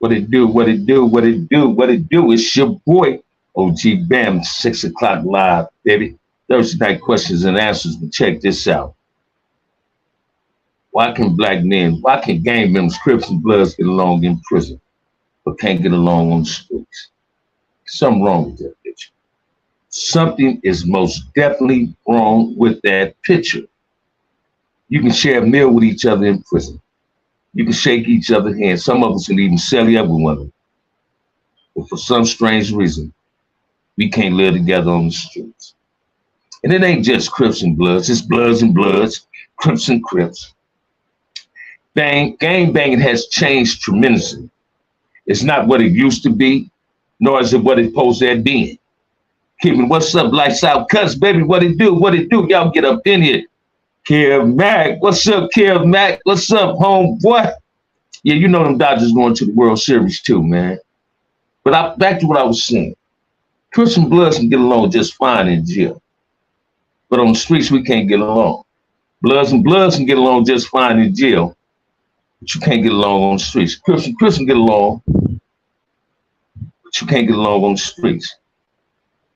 What it do, what it do, what it do, what it do. It's your boy, OG Bam, 6 o'clock live, baby. Thursday night questions and answers. But check this out. Why can gang members, Crips and Bloods get along in prison, but can't get along on the streets? Something wrong with that picture. Something is most definitely wrong with that picture. You can share a meal with each other in prison. You can shake each other's hands. Some of us can even sell the other one. But for some strange reason, we can't live together on the streets. And it ain't just Crips and Bloods. It's Bloods and Bloods, Crips and Crips. Gang banging has changed tremendously. It's not what it used to be, nor is it what it posed at being. Keeping what's up, lights out, cuts, baby, what it do, what it do? Y'all get up in here. Kev Mack, what's up, Kev Mack? What's up, homeboy? Yeah, you know them Dodgers going to the World Series too, man. But back to what I was saying. Crips and Bloods can get along just fine in jail. But on the streets, we can't get along. Bloods and Bloods can get along just fine in jail. But you can't get along on the streets. Crips and Crips can get along, but you can't get along on the streets.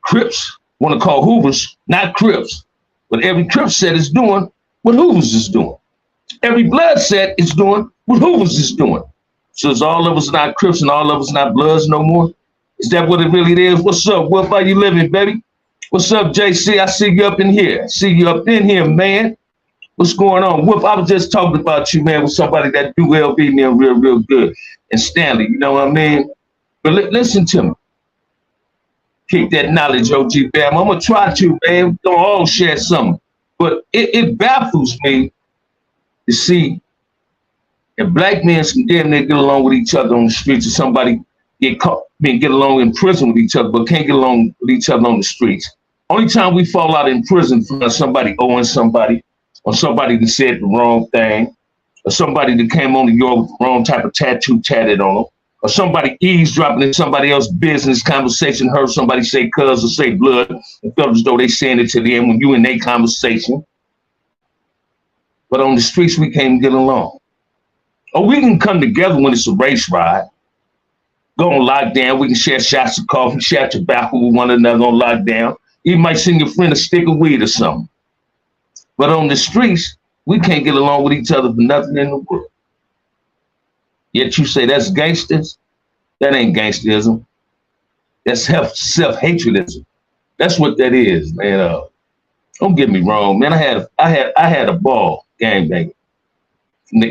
Crips want to call Hoovers not Crips, but every Crip set is doing what Hoovers is doing. Every Blood set is doing what Hoovers is doing. So is all of us not Crips and all of us not Bloods no more? Is that what it really is? What's up? What are you living, baby? What's up, JC? I see you up in here. See you up in here, man. What's going on? Whoop, I was just talking about you, man, with somebody that do LB me real good. And Stanley, you know what I mean? But listen to me. Keep that knowledge, OG Bam. I'm going to try to, man. Don't all share something. But it baffles me to see if black men can damn near get along with each other on the streets, or somebody get along in prison with each other, but can't get along with each other on the streets. Only time we fall out in prison for somebody owing somebody, or somebody that said the wrong thing, or somebody that came on the yard with the wrong type of tattoo tatted on them, or somebody eavesdropping in somebody else's business conversation, heard somebody say cuz or say blood, and felt as though they saying it to them when you in their conversation. But on the streets, we can't get along. Or we can come together when it's a race ride. Go on lockdown. We can share shots of coffee, share tobacco with one another on lockdown. You might send your friend a stick of weed or something. But on the streets, we can't get along with each other for nothing in the world. Yet you say that's gangsters? That ain't gangsterism. That's self-hatredism. That's what that is, man. Don't get me wrong, man. I had a ball gangbanging.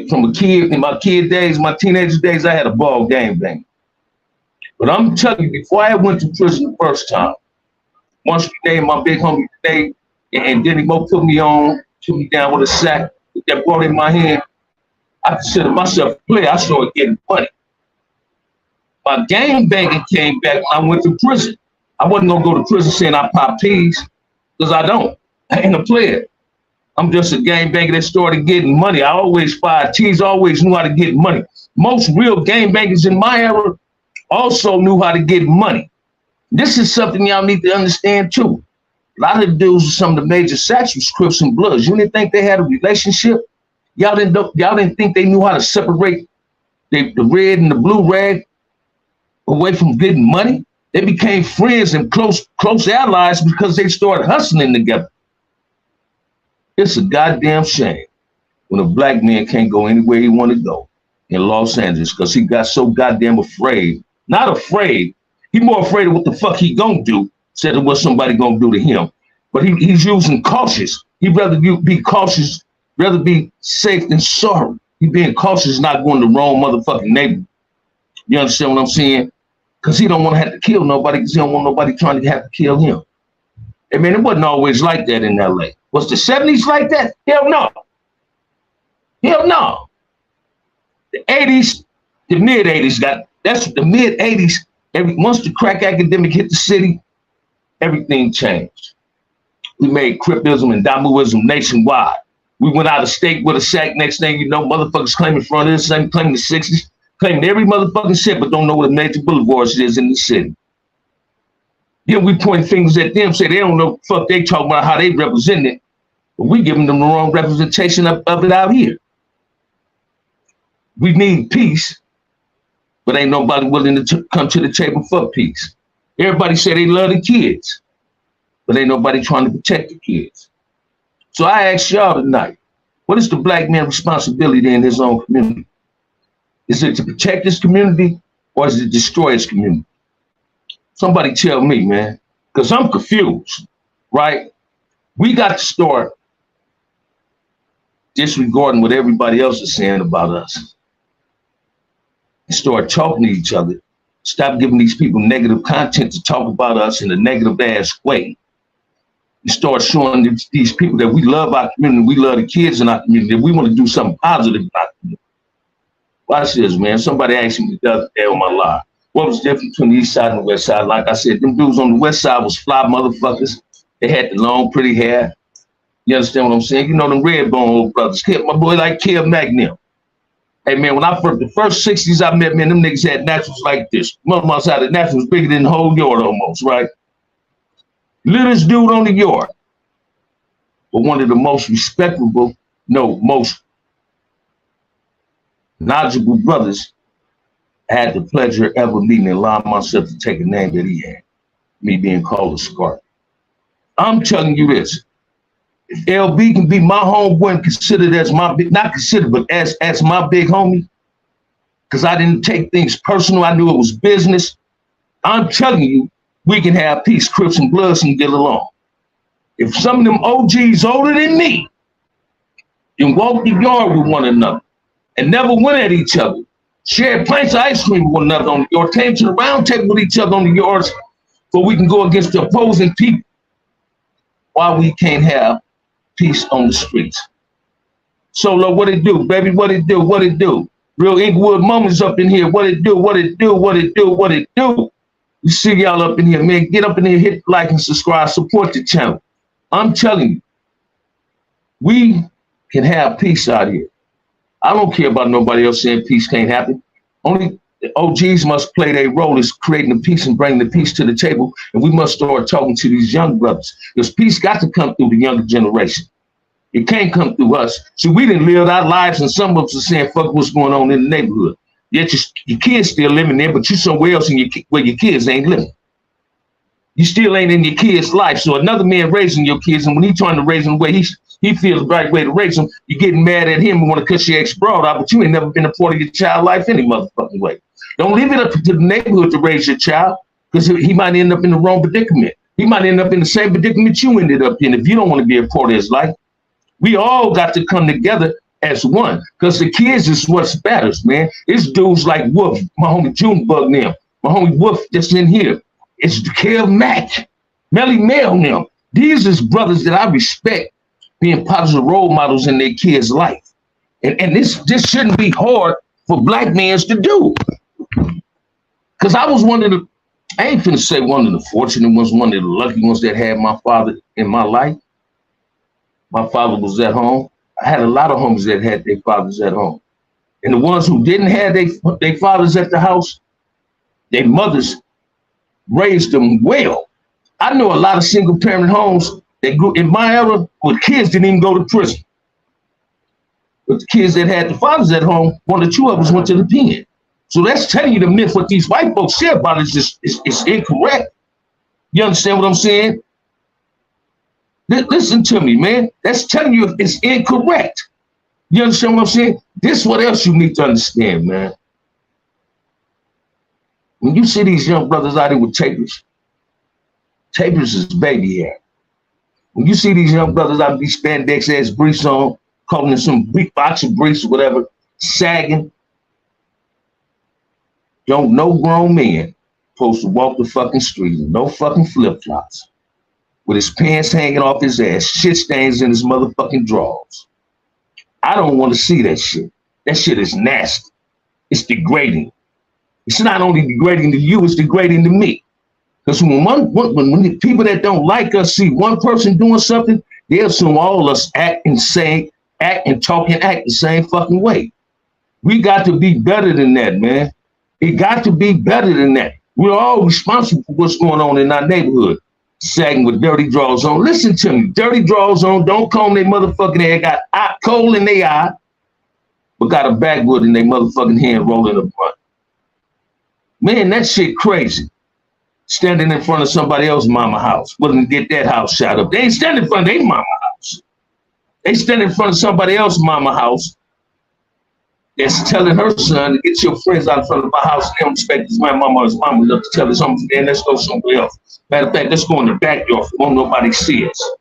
From a kid, in my kid days, my teenage days, I had a ball gangbanging. But I'm telling you, before I went to prison the first time, once we named my big homie today, and Denny Mo put me down with a sack that brought in my hand, I consider myself a player. I started getting money. My gang banging came back when I went to prison. I wasn't gonna go to prison saying I pop peas, because I don't. I ain't a player. I'm just a gang banger that started getting money. I always fired T's, always knew how to get money. Most real gang bangers in my era also knew how to get money. This is something y'all need to understand too. A lot of the dudes with some of the major sacks was Crips and Bloods. You didn't think they had a relationship? Y'all didn't think they knew how to separate the red and the blue rag away from getting money? They became friends and close allies because they started hustling together. It's a goddamn shame when a black man can't go anywhere he want to go in Los Angeles because he got so goddamn afraid. Not afraid. He more afraid of what the fuck he gonna do instead of what somebody gonna do to him. But he's using cautious. He'd rather be cautious, rather be safe than sorry. He being cautious, not going to the wrong motherfucking neighbor. You understand what I'm saying? Because he don't want to have to kill nobody because he don't want nobody trying to have to kill him. I mean, it wasn't always like that in LA. Was the 70s like that? Hell no. Hell no. The 80s, the mid 80s that's the mid 80s. Once the crack epidemic hit the city, everything changed. We made Cripism and Damuism nationwide. We went out of state with a sack. Next thing you know, motherfuckers claiming front of this thing, claiming the 60s, claiming every motherfucking shit, but don't know what a major boulevards is in the city. Then we point fingers at them, say they don't know what the fuck they talking about, how they represent it, but we giving them the wrong representation of it out here. We need peace, but ain't nobody willing to come to the table for peace. Everybody say they love the kids, but ain't nobody trying to protect the kids. So I ask y'all tonight, what is the black man's responsibility in his own community? Is it to protect his community or is it to destroy his community? Somebody tell me, man, because I'm confused, right? We got to start disregarding what everybody else is saying about us and start talking to each other. Stop giving these people negative content to talk about us in a negative ass way. You start showing these people that we love our community, we love the kids in our community, that we want to do something positive in our community. Watch this, man. Somebody asked me the other day on my live, what was different between the east side and the west side? Like I said, them dudes on the west side was fly motherfuckers. They had the long, pretty hair. You understand what I'm saying? You know them red bone old brothers. My boy like Kev Magnum. Hey man, when the first 60s I met, man, them niggas had naturals like this. Mother side of the naturals was bigger than the whole yard almost, right? Littlest dude on the yard. But one of the most most knowledgeable brothers I had the pleasure of ever meeting and allowing myself to take a name that he had, me being called a Scarp. I'm telling you this, if LB can be my homeboy and considered as my big, not considered, but as my big homie, because I didn't take things personal, I knew it was business. I'm telling you, we can have peace, Crips and Bloods and get along. If some of them OGs older than me can walk the yard with one another and never went at each other, share pints of ice cream with one another on the yard, came to the round table with each other on the yards, so we can go against the opposing people, why we can't have peace on the streets? Solo, what it do, baby? What it do? What it do? Real Inglewood moments up in here. What it do? What it do? What it do? What it do? You see y'all up in here, man. Get up in here, hit like and subscribe, support the channel. I'm telling you, we can have peace out here. I don't care about nobody else saying peace can't happen. Only the OGs must play their role as creating the peace and bringing the peace to the table. And we must start talking to these young brothers, because peace got to come through the younger generation. It can't come through us. See, we didn't live our lives, and some of us are saying, fuck what's going on in the neighborhood. Yet your kids still living there, but you somewhere else where your kids ain't living. You still ain't in your kids' life. So another man raising your kids, and when he trying to raise them the way he feels the right way to raise them, you're getting mad at him and want to cut your ex-broad out, but you ain't never been a part of your child life any motherfucking way. Don't leave it up to the neighborhood to raise your child, because he might end up in the wrong predicament. He might end up in the same predicament you ended up in if you don't want to be a part of his life. We all got to come together as one, because the kids is what matters, man. It's dudes like Wolf, my homie Junebug now, my homie Wolf that's in here. It's Kev Mack, Melly Mel now. These is brothers that I respect being positive role models in their kids' life. And this shouldn't be hard for black men to do. Because I was I ain't finna say one of the fortunate ones, one of the lucky ones that had my father in my life. My father was at home. I had a lot of homies that had their fathers at home. And the ones who didn't have their fathers at the house, their mothers raised them well. I know a lot of single parent homes that grew in my era where kids didn't even go to prison. But the kids that had the fathers at home, one or two of us went to the pen. So that's telling you the myth. What these white folks say about it is incorrect. You understand what I'm saying? Listen to me, man. That's telling you it's incorrect. You understand what I'm saying? This is what else you need to understand, man. When you see these young brothers out here with tapers is baby hair. When you see these young brothers out with these spandex ass briefs on, calling them some boxing briefs or whatever, sagging, no grown man supposed to walk the fucking street in no fucking flip-flops with his pants hanging off his ass, shit stains in his motherfucking drawers. I don't want to see that shit. That shit is nasty. It's degrading. It's not only degrading to you, it's degrading to me. Because when the people that don't like us see one person doing something, they assume all of us act and talk the same fucking way. We got to be better than that, man. It got to be better than that. We're all responsible for what's going on in our neighborhood. Sagging with dirty drawers on. Listen to me. Dirty drawers on. Don't comb their motherfucking hair. Got coal in their eye, but got a backwood in their motherfucking hand rolling a blunt. Man, that shit crazy. Standing in front of somebody else's mama house, willing to get that house shot up. They ain't standing in front of their mama house. They stand in front of somebody else's mama house that's telling her son to get your friends out in front of my house. They don't expect his mama or his mama enough to tell his something, man, let's go somewhere else. Matter of fact, let's go in the backyard. Won't nobody see us.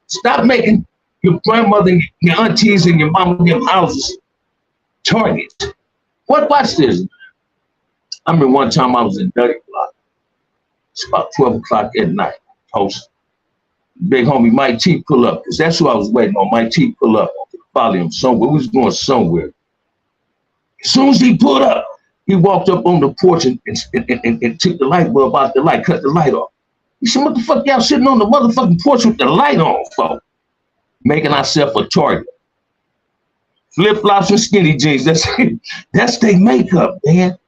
Stop making your grandmother, and your aunties, and your mama, and your houses targets. Watch this. I remember one time I was in Dirty Block. It's about 12 o'clock at night. Post. Big homie Mike T pull up, because that's who I was waiting on. Mike T pull up. Follow him somewhere. We was going somewhere. As soon as he pulled up, he walked up on the porch and took the light bulb out the light, cut the light off. He said, what the fuck y'all sitting on the motherfucking porch with the light on, folks? Making ourselves a target. Flip-flops and skinny jeans. That's their makeup, man.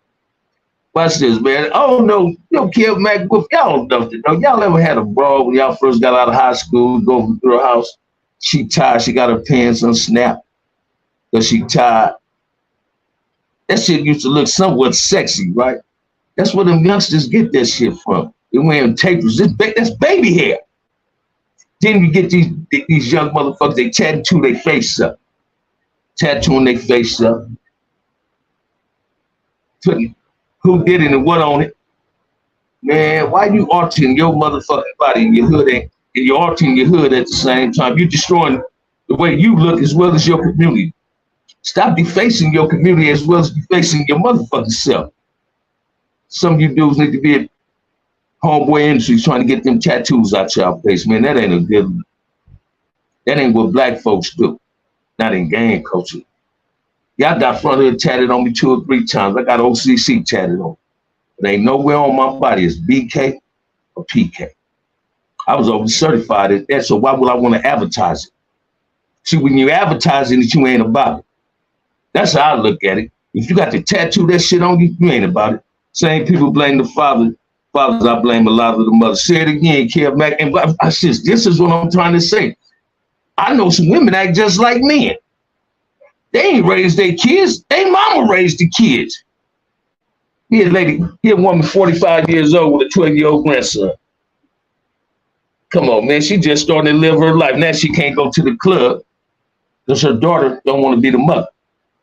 Watch this, man. Oh no, Kev Mac Wolf, y'all don't know. Y'all ever had a brawl when y'all first got out of high school, go through her house? She tired, she got her pants unsnapped. Because she tired. That shit used to look somewhat sexy, right? That's where them youngsters get that shit from. They're wearing tapers. That's baby hair. Then you get these young motherfuckers, they tattoo their face up. Tattooing their face up. Who did it and what on it? Man, why you altering your motherfucking body in your hood and you're altering your hood at the same time? You're destroying the way you look as well as your community. Stop defacing your community as well as defacing your motherfucking self. Some of you dudes need to be at homeboy industries trying to get them tattoos out your face, man. That ain't a good one. That ain't what black folks do. Not in gang culture. Y'all got front hood tatted on me 2 or 3 times. I got OCC tatted on me. But ain't nowhere on my body is BK or PK. I was over certified at that, so why would I want to advertise it? See, when you advertising it, you ain't about it. That's how I look at it. If you got to tattoo that shit on you, you ain't about it. Same people blame the fathers, I blame a lot of the mothers. Say it again, Kev Mac. And this is what I'm trying to say. I know some women act just like men. They ain't raised their kids. They mama raised the kids. Here a woman 45 years old with a 12-year-old grandson. Come on, man. She just starting to live her life. Now she can't go to the club because her daughter don't want to be the mother.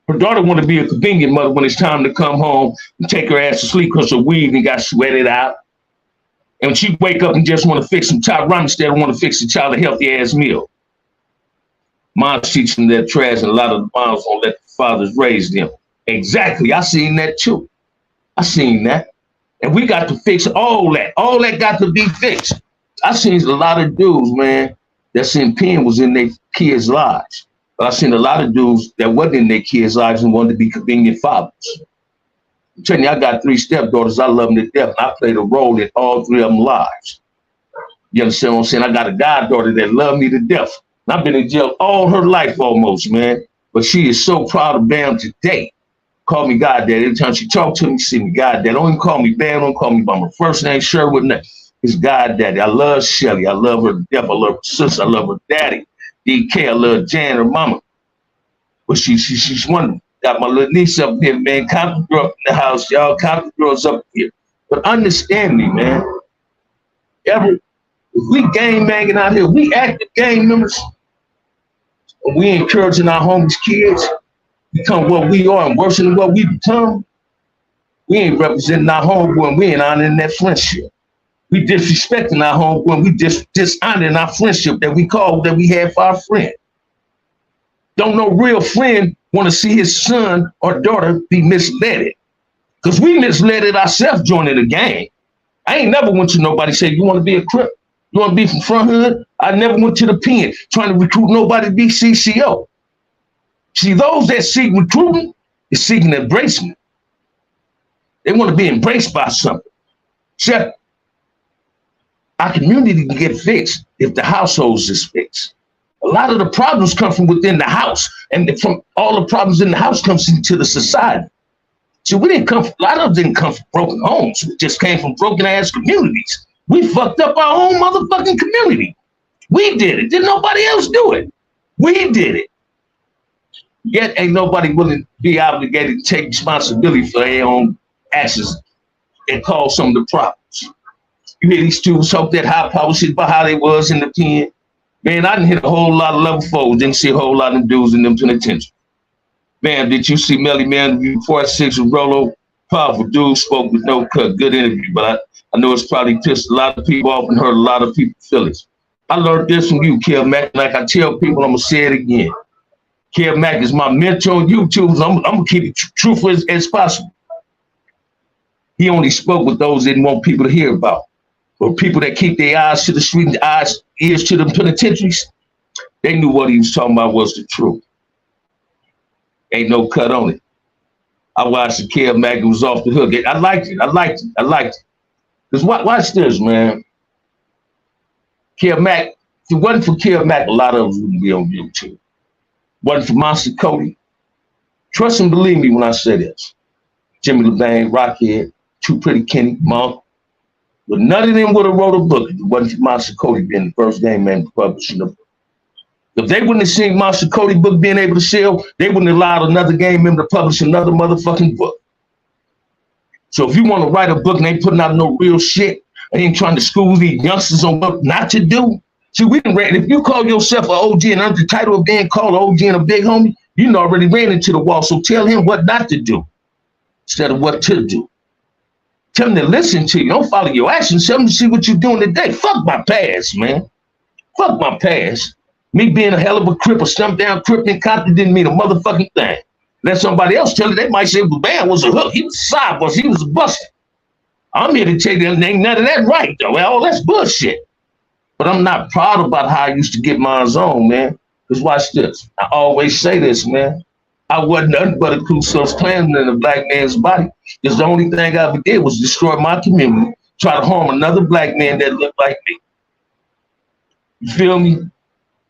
Her daughter want to be a convenient mother when it's time to come home and take her ass to sleep because her weave and got sweated out. And when she wake up and just want to fix some child ramen instead of want to fix the child a healthy ass meal. Moms teaching their trash, and a lot of the moms won't let the fathers raise them. Exactly. I seen that too. I seen that. And we got to fix all that. All that got to be fixed. I seen a lot of dudes, man, that's in pain was in their kids' lives. But I seen a lot of dudes that wasn't in their kids' lives and wanted to be convenient fathers. I'm telling you, I got 3 stepdaughters. I love them to death. And I played a role in all 3 of them lives. You understand what I'm saying? I got a goddaughter that loved me to death. And I've been in jail all her life almost, man. But she is so proud of Bam today. Call me Goddaddy. Every time she talk to me, see me Goddaddy. Don't even call me Bam. Don't call me by my first name, Sherwood. It's Goddaddy. I love Shelly. I love her to death. I love her sister. I love her daddy. DK, I love Jan, her mama. But she's wonderful. Got my little niece up here, man. Compton grew up in the house, y'all. Compton girls up here. But understand me, man. If we gang banging out here, we active gang members, and we encouraging our homies kids become what we are and worse than what we become, we ain't representing our homeboy and we ain't honoring that friendship. We disrespecting our homeboy and we dishonoring our friendship that we had for our friend. Don't no real friend want to see his son or daughter be misled. Because we misled it ourselves joining the gang. I ain't never went to nobody say, you want to be a Crip? You want to be from front hood? I never went to the pen trying to recruit nobody to be CCO. See, those that seek recruitment is seeking embracement. They want to be embraced by something. Chef, our community can get fixed if the households is fixed. A lot of the problems come from within the house, and from all the problems in the house comes into the society. So a lot of them didn't come from broken homes. We just came from broken ass communities. We fucked up our own motherfucking community. We did it. Didn't nobody else do it. We did it. Yet ain't nobody willing to be obligated to take responsibility for their own actions and cause some of the problems. You hear these students talk that high power shit about how they was in the pen. Man, I didn't hit a whole lot of level 4s, didn't see a whole lot of them dudes in them penitentiaries. Man, did you see Melly Man before 6 with Rolo? Powerful dude, spoke with no cut, good interview, but I know it's probably pissed a lot of people off and hurt a lot of people's feelings. I learned this from you, Kev Mack. Like I tell people, I'm gonna say it again. Kev Mack is my mentor on YouTube. So I'm gonna keep it truthful as possible. He only spoke with those that didn't want people to hear about. Or people that keep their eyes to the street and ears to the penitentiaries. They knew what he was talking about was the truth. Ain't no cut on it. I watched the Kev Mack, it was off the hook. I liked it. Because watch this, man. Kev Mack, if it wasn't for Kev Mack, a lot of us wouldn't be on YouTube. Wasn't for Monster Cody. Trust and believe me when I say this. Jimmy LeBang, Rockhead, Too Pretty Kenny, Monk. But none of them would have wrote a book if it wasn't for Monster Cody being the first game man publishing the book. If they wouldn't have seen Monster Cody book being able to sell, they wouldn't have allowed another game member to publish another motherfucking book. So if you want to write a book and ain't putting out no real shit, and ain't trying to school these youngsters on what not to do. See, we done ran. If you call yourself an OG and under the title of being called an OG and a big homie, you done already ran into the wall. So tell him what not to do instead of what to do. Tell him to listen to you. Don't follow your actions. Tell him to see what you're doing today. Fuck my past, man. Fuck my past. Me being a hell of a crip, a stumped down crip in Compton didn't mean a motherfucking thing. Let somebody else tell you, they might say, well, man was a hook. He was a side bus. He was a buster. I'm here to tell you there ain't none of that right, though. Well, that's bullshit. But I'm not proud about how I used to get mine on, man. Because watch this. I always say this, man. I wasn't nothing but a Ku Klux Klansman in a black man's body. Because the only thing I ever did was destroy my community, try to harm another black man that looked like me. You feel me?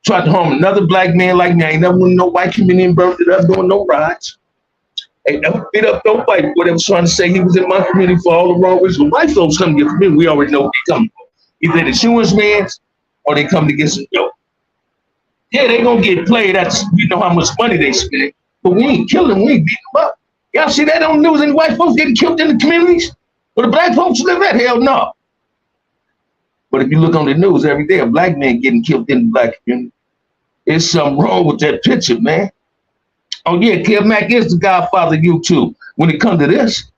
Tried to harm another black man like me. I ain't never went in no white community and burned it up doing no riots. Ain't never beat up no white boy that was trying to say he was in my community for all the wrong reasons. When white folks come to your community, we already know what they come for. Either the insurance mans or they come to get some dope. Yeah, they gonna get played. That's, you know how much money they spend. But we ain't killing them, we ain't beating them up. Y'all see that on the news? Any white folks getting killed in the communities? Where the black folks live at? Hell no. But if you look on the news every day, a black man getting killed in the black community. There's something wrong with that picture, man. Oh yeah, Kev Mack is the godfather of YouTube. When it comes to this,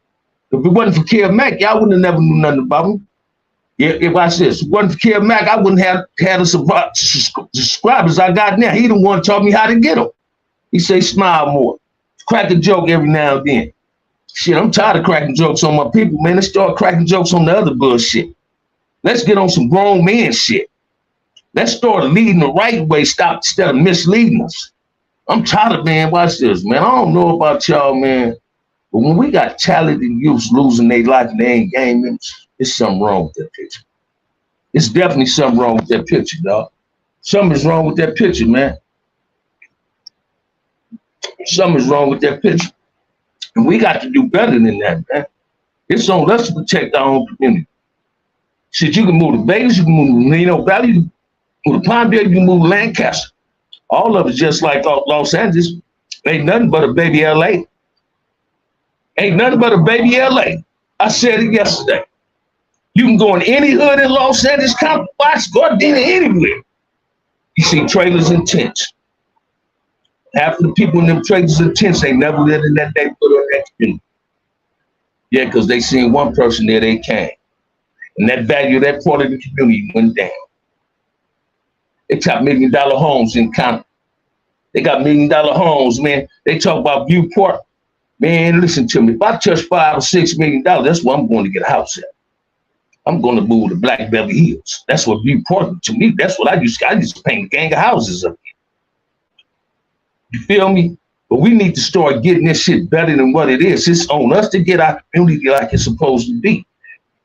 if it wasn't for Kev Mack, y'all wouldn't have never knew nothing about him. Yeah, if I said if it wasn't for Kev Mack, I wouldn't have had the subscribers I got now. He the one taught me how to get them. He say smile more, crack a joke every now and then. Shit, I'm tired of cracking jokes on my people, man. Let's start cracking jokes on the other bullshit. Let's get on some grown man shit. Let's start leading the right way, stop instead of misleading us. I'm tired of, man, watch this, man. I don't know about y'all, man, but when we got talented youths losing their life and they ain't game members, there's something wrong with that picture. It's definitely something wrong with that picture, dog. Something's wrong with that picture, man. Something's wrong with that picture. And we got to do better than that, man. It's on us to protect our own community. Shit, you can move to Vegas, you can move to Reno Valley, you can move to Palmdale, you can move to Lancaster. All of it's just like Los Angeles. Ain't nothing but a baby LA. Ain't nothing but a baby LA. I said it yesterday. You can go in any hood in Los Angeles, County, Watts, Gardena, anywhere. You see trailers and tents. Half of the people in them trailers and tents ain't never lived in that neighborhood or that community. Yeah, because they seen one person there, they came. And that value of that part of the community went down. They got $1 million homes in Compton. They got $1 million homes, man. They talk about Viewport. Man, listen to me. If I touch $5 or $6 million, that's where I'm going to get a house at. I'm going to move to Black Beverly Hills. That's what Viewport, to me, that's what I used to paint a gang of houses up here. You feel me? But we need to start getting this shit better than what it is. It's on us to get our community like it's supposed to be.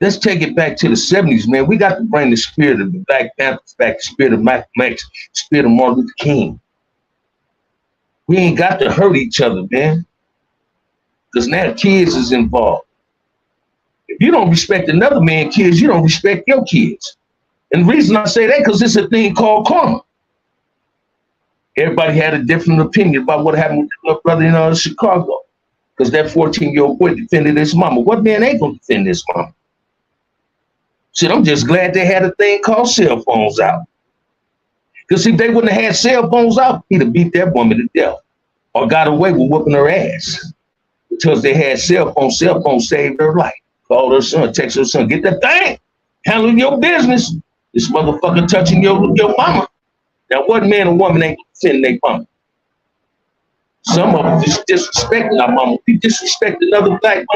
Let's take it back to the 70s, man. We got to bring the spirit of the Black Panthers back, the spirit of Malcolm X, the spirit of Martin Luther King. We ain't got to hurt each other, man. Because now kids is involved. If you don't respect another man's kids, you don't respect your kids. And the reason I say that, because it's a thing called karma. Everybody had a different opinion about what happened with the brother in Chicago. because that 14-year-old boy defended his mama. What man ain't gonna defend his mama? Shit, I'm just glad they had a thing called cell phones out. Because if they wouldn't have had cell phones out, he'd have beat that woman to death or got away with whooping her ass. Because they had cell phones saved her life. Called her son, text her son, get that thing, handle your business. This motherfucker touching your mama. Now, what man or woman ain't defending their mama? Some of them just disrespecting our mama. If you disrespect another black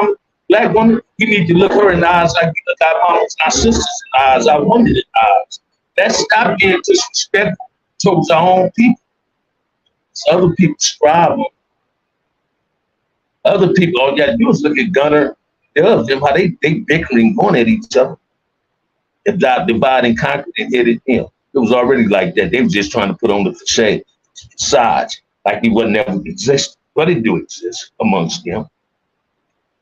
woman, you need to look her in the eyes like you look our mamas, our sisters in the eyes, our women in the eyes. Let's stop being disrespectful towards our own people. So other people strive on. Other people, all you gotta do is look at Gunner, them, how they bickering, going at each other. Divide and conquer and hit it him. It was already like that. They were just trying to put on the facade, like he wasn't ever exist. But it do exist amongst them.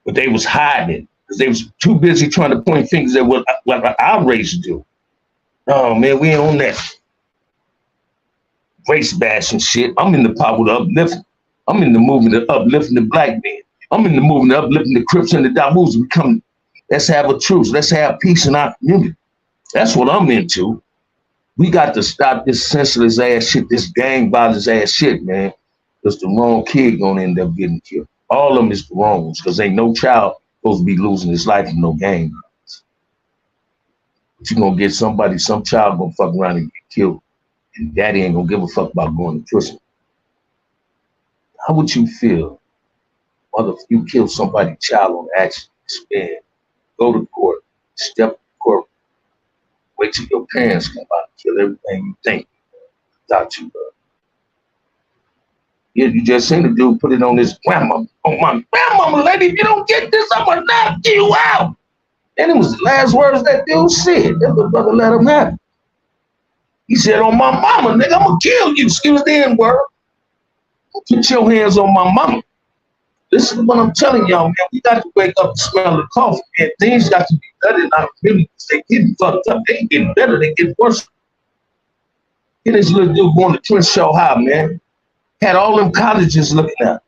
But they was hiding it because they was too busy trying to point fingers at what our race do. Oh man, we ain't on that race bashing shit. I'm in the power of uplifting. I'm in the movement of uplifting the black man. I'm in the movement of uplifting the Crips and the Dawoos. Let's have a truce. Let's have peace in our community. That's what I'm into. We got to stop this senseless ass shit, this gang violence ass shit, man. Because the wrong kid gonna end up getting killed. All of them is the wrong ones, because ain't no child supposed to be losing his life in no gang violence. But you gonna get some child gonna fuck around and get killed. And daddy ain't gonna give a fuck about going to prison. How would you feel? Mother, if you kill somebody's child on accident, spin, go to court, step to court, wait till your parents come out and kill everything you think without you love. Yeah, you just seen the dude put it on his grandmama. On my grandmama, lady, if you don't get this, I'm gonna knock you out. And it was the last words that dude said. That the brother let him have it. He said, on my mama, nigga, I'm gonna kill you. Excuse the N-word. Put your hands on my mama. This is what I'm telling y'all, man. We got to wake up and smell the coffee, man. Things got to be better in our communities. They getting fucked up. They ain't getting better. They get worse. Here this little dude going to Crenshaw High, man. Had all them colleges looking at.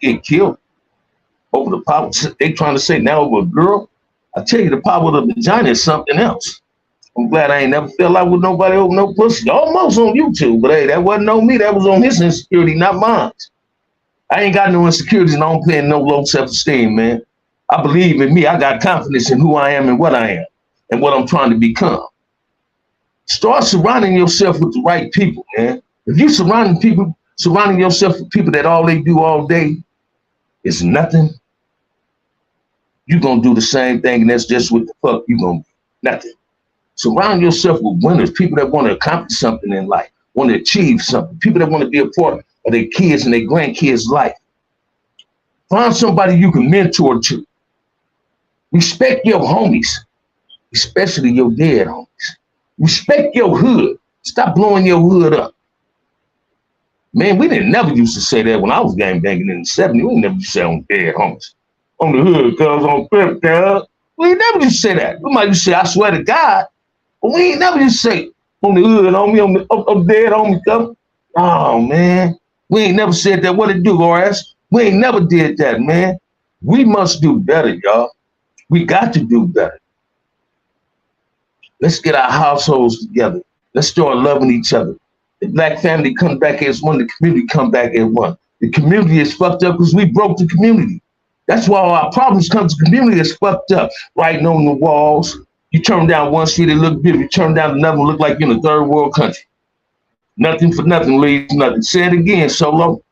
Get killed over the power. They trying to say now over a girl. I tell you, the power of the vagina is something else. I'm glad I ain't never fell out with nobody over no pussy. Almost on YouTube, but hey, that wasn't on me. That was on his insecurity, not mine. I ain't got no insecurities and I don't play no low self-esteem, man. I believe in me. I got confidence in who I am and what I am and what I'm trying to become. Start surrounding yourself with the right people, man. If you surrounding yourself with people that all they do all day is nothing, you're going to do the same thing, and that's just what the fuck you're going to do. Nothing. Surround yourself with winners, people that want to accomplish something in life, want to achieve something, people that want to be a part of their kids and their grandkids' life. Find somebody you can mentor to. Respect your homies, especially your dead homies. Respect your hood. Stop blowing your hood up. Man, we didn't never used to say that when I was gang banging in the 70s. We never used to say on dead homies. On the hood, cuz, on crib, cuz. We never used to say that. We might used to say, I swear to God. But we ain't never used to say on the hood, on me, on the dead homie, cuz. Oh, man. We ain't never said that. What it do, Horace? We ain't never did that, man. We must do better, y'all. We got to do better. Let's get our households together. Let's start loving each other. The black family come back as one. The community come back as one. The community is fucked up because we broke the community. That's why all our problems come to the community is fucked up. Writing on the walls. You turn down one street, it look beautiful. You turn down another one, look like you're in a third world country. Nothing for nothing leaves nothing. Say it again, Solo.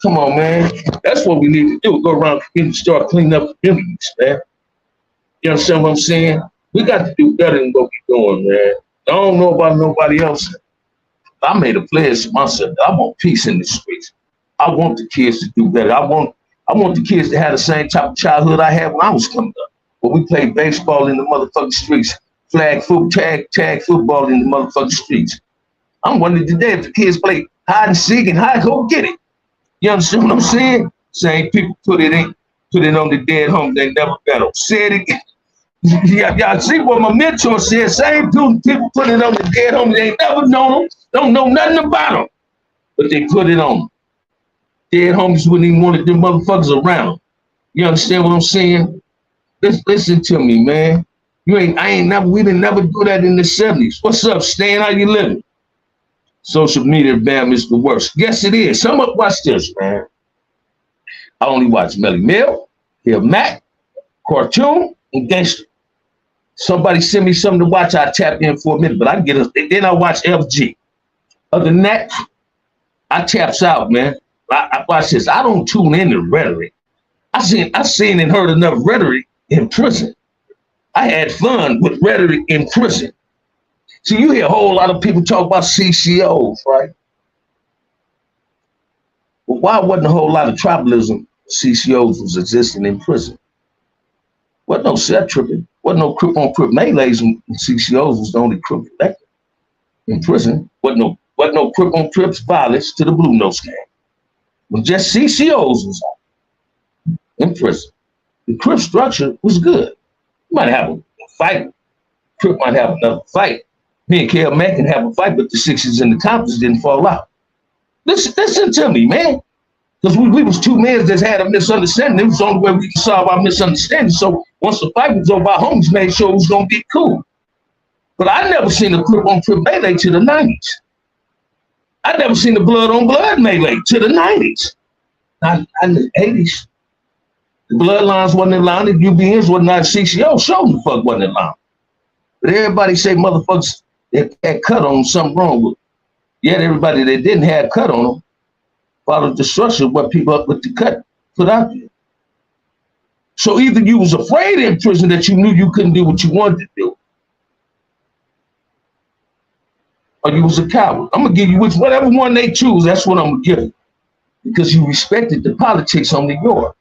Come on, man. That's what we need to do. Go around and start cleaning up communities, man. You understand what I'm saying? We got to do better than what we're doing, man. I don't know about nobody else. I made a pledge to myself. I want peace in the streets. I want the kids to do better. I want the kids to have the same type of childhood I had when I was coming up. When we played baseball in the motherfucking streets, tag football in the motherfucking streets. I'm wondering today if the kids play hide and seek and go get it. You understand what I'm saying? Same people put it on the dead home, they never got them. Say it again. Y'all see what my mentor said? Same people put it on the dead home, they ain't never known them, don't know nothing about them, but they put it on them. Dead homies wouldn't even want them motherfuckers around. You understand what I'm saying? Listen to me, man. We didn't never do that in the 70s. What's up, Stan? How you living? Social media, bam, is the worst. Yes, it is. Watch this, man. I only watch Melly Mel, Hill Mac, Cartoon, and Gangster. Somebody send me something to watch, I tap in for a minute, but I get it. Then I watch FG. Other than that, I taps out, man. I watch this. I don't tune in to rhetoric. I seen and heard enough rhetoric in prison. I had fun with rhetoric in prison. So you hear a whole lot of people talk about CCOs, right? But why wasn't a whole lot of tribalism CCOs was existing in prison? Wasn't no set tripping. Wasn't no crip on crip melees, and CCOs was the only crip elected in prison. Wasn't no crip on crips violence to the Blue Nose gang. When just CCOs was out in prison, the crip structure was good. You might have a fight. Crip might have another fight. Me and Kel Mack can have a fight, but the Sixers and the Comptons didn't fall out. Listen to me, man. Because we was two men that had a misunderstanding. It was the only way we could solve our misunderstanding. So once the fight was over, our homies made sure it was going to be cool. But I never seen a crip on crip melee to the 90s. I never seen the blood on blood melee to the 90s. Not in the 80s. The bloodlines wasn't in line. The UBNs wasn't not CCO. Show the fuck wasn't in line. But everybody say motherfuckers that had cut on them, something wrong with them. Yet everybody that didn't have cut on them followed the structure of what people up with the cut put out there. So either you was afraid in prison that you knew you couldn't do what you wanted to do, or you was a coward. I'm gonna give you whatever one they choose, that's what I'm gonna give you. Because you respected the politics on the yard.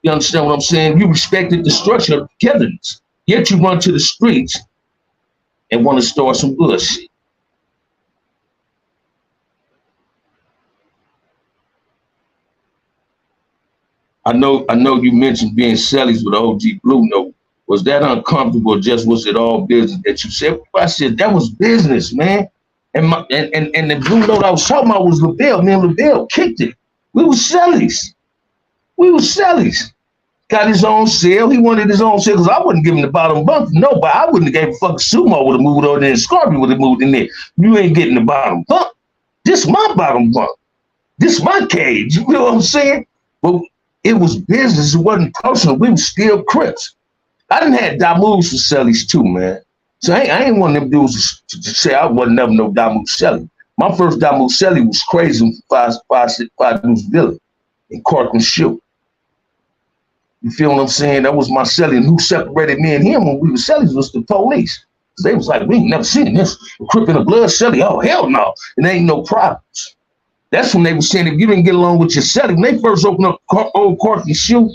You understand what I'm saying? You respected the structure of togetherness. Yet you run to the streets and want to start some bullshit. I know you mentioned being cellies with OG Blue Note. Was that uncomfortable or just was it all business that you said? I said that was business, man. And the Blue Note I was talking about was LaBelle. Me and LaBelle kicked it. We were cellies. Got his own cell. He wanted his own cell because I wouldn't give him the bottom bunk. No, but I wouldn't have gave a fucking Sumo would have moved over there and Scorpio would have moved in there. You ain't getting the bottom bunk. This my bottom bunk. This my cage. You know what I'm saying? But it was business. It wasn't personal. We were still Crips. I done had Damoos for cellies too, man. So I ain't one of them dudes to say I wasn't never no Damoos celly. My first Damoos celly was crazy for five News Village in Corcoran Shoe. You feel what I'm saying? That was my celly, and who separated me and him when we were cellies was the police. They was like, we ain't never seen this. A Crip in a blood celly. Oh, hell no. And there ain't no problems. That's when they were saying if you didn't get along with your celly, when they first opened up Old Corky Shoe,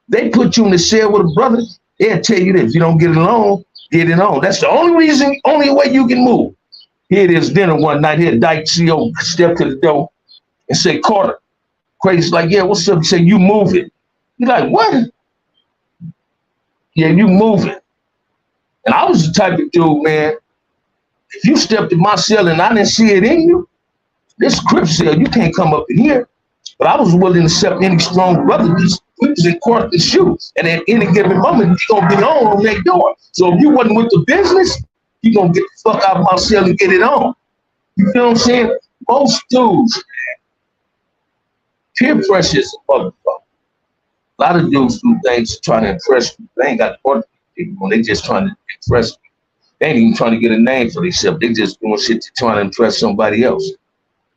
they put you in the cell with a brother. They'll tell you that if you don't get along, get it on. That's the only reason, only way you can move. Here it is dinner one night. Here, Dyke CO step to the door and say, Carter. Crazy's like, yeah, what's up? He said, you move it. He's like, what? Yeah, you move it. And I was the type of dude, man, if you stepped in my cell and I didn't see it in you, this Crip cell, you can't come up in here. But I was willing to accept any strong brother. We was in court to shoot. And at any given moment, you're going to be on that door. So if you wasn't with the business, you're going to get the fuck out of my cell and get it on. You feel what I'm saying? Most dudes, man, peer pressure is a motherfucker. A lot of dudes do things to try to impress you. They ain't got the people. They just trying to impress you. They ain't even trying to get a name for themselves. They just doing shit to try to impress somebody else.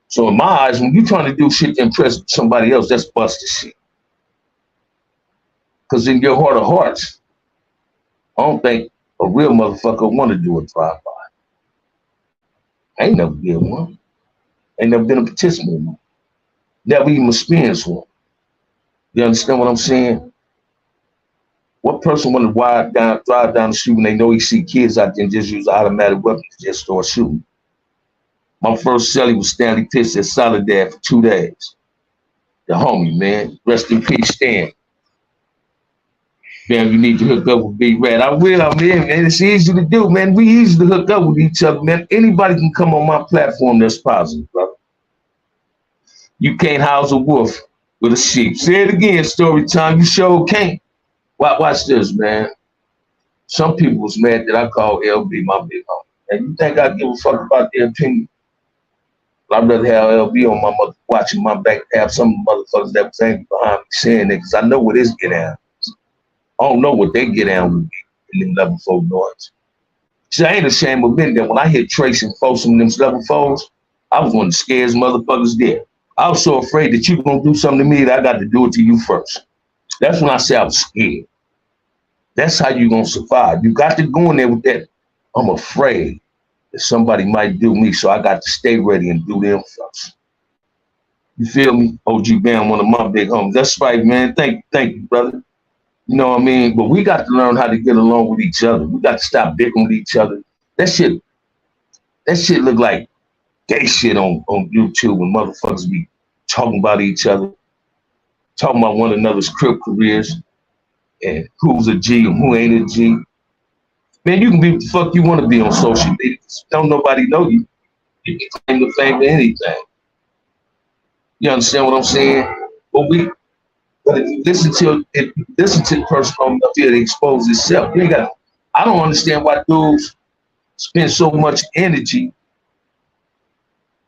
So in my eyes, when you're trying to do shit to impress somebody else, that's busted shit. Because in your heart of hearts, I don't think a real motherfucker want to do a drive-by. I ain't never did one. Ain't never been a participant in one. Never even experienced one. You understand what I'm saying? What person want to drive down the street when they know he see kids out there and just use automatic weapons to just start shooting? My first celly was Stanley Pitts at Soledad for 2 days. The homie, man. Rest in peace, Stan. Man, you need to hook up with Big Red. I will, man. It's easy to do, man. We easy to hook up with each other, man. Anybody can come on my platform that's positive, brother. You can't house a wolf with a sheep. Say it again, story time. You sure can't. Watch this, man. Some people was mad that I called LB my big homie. And you think I give a fuck about their opinion? I'd rather have LB on my mother watching my back, have some motherfuckers that was angry behind me saying it, because I know what it's get down. I don't know what they get down with me in them level 4 noise. See, I ain't ashamed of admitting that when I hit Trace and folks in them level 4s, I was one of the scariest motherfuckers there. I was so afraid that you gonna do something to me that I got to do it to you first. That's when I say I was scared. That's how you gonna survive. You got to go in there with that. I'm afraid that somebody might do me, so I got to stay ready and do them first. You feel me? OG Bam, one of my big homies. That's right, man. Thank you, brother. You know what I mean? But we got to learn how to get along with each other. We got to stop bickering with each other. That shit look like gay shit on YouTube when motherfuckers be talking about each other, talking about one another's crib careers and who's a G and who ain't a G. Man, you can be what the fuck you want to be on social media. Don't nobody know you. You can claim the fame to anything. You understand what I'm saying? But if you listen to the person on the field, it exposes itself. I don't understand why dudes spend so much energy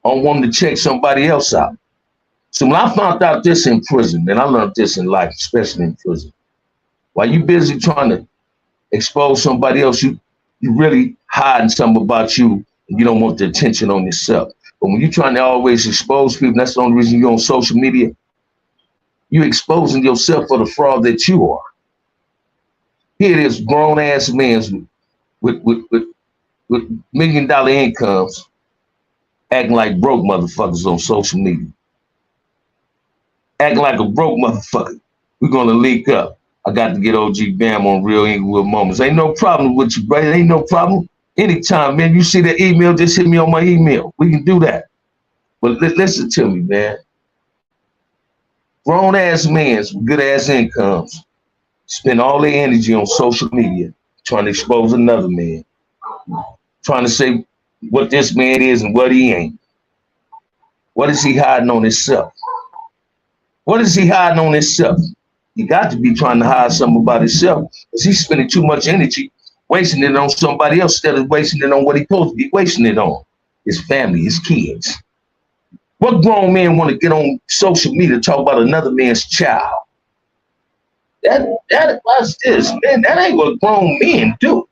on wanting to check somebody else out. So when I found out this in prison, and I learned this in life, especially in prison, while you busy trying to expose somebody else, you really hiding something about you, and you don't want the attention on yourself. But when you're trying to always expose people, that's the only reason you're on social media, you're exposing yourself for the fraud that you are. Here it is, grown-ass men with $1 million incomes acting like broke motherfuckers on social media. Acting like a broke motherfucker. We're going to link up. I got to get OG Bam on Real Inglewood Moments. Ain't no problem with you, brother. Ain't no problem. Anytime, man, you see that email, just hit me on my email. We can do that. But listen to me, man. Grown-ass men with good-ass incomes spend all their energy on social media trying to expose another man, trying to say what this man is and what he ain't. What is he hiding on himself? What is he hiding on himself? He got to be trying to hide something about himself because he's spending too much energy wasting it on somebody else instead of wasting it on what he's supposed to be wasting it on. His family, his kids. What grown man want to get on social media to talk about another man's child? What's this, man? That ain't what grown men do.